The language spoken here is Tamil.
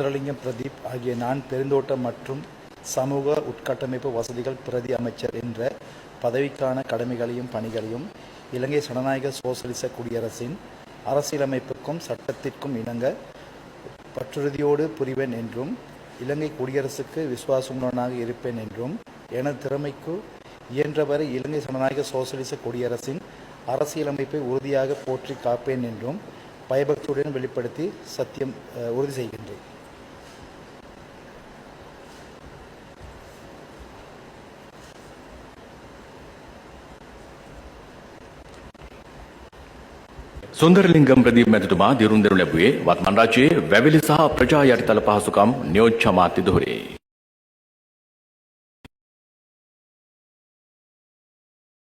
சுந்தரலிங்கம் பிரதீப் ஆகிய நான் பெருந்தோட்டம் மற்றும் சமூக உட்கட்டமைப்பு வசதிகள் பிரதி அமைச்சர் என்ற பதவிக்கான கடமைகளையும் பணிகளையும் இலங்கை ஜனநாயக சோசலிச குடியரசின் அரசியலமைப்புக்கும் சட்டத்திற்கும் இணங்க பற்றுறுதியோடு புரிவேன் என்றும் இலங்கை குடியரசுக்கு விசுவாசமுள்ளவனாக இருப்பேன் என்றும் எனது திறமைக்கு இயன்றவரை இலங்கை ஜனநாயக சோசலிச குடியரசின் அரசியலமைப்பை உறுதியாக போற்றி காப்பேன் என்றும் பயபக்தியுடன் வெளிப்படுத்தி உறுதி செய்கின்றேன். සුන්දරලිංගම් ප්‍රදීප මැතිතුමා දිරුම් දෙනු ලැබුවේ වත්මන් රජයේ වැවිලි සහ ප්‍රජා යටිතල පහසුකම් නියෝජ්‍ය අමාත්‍ය ධුරයේ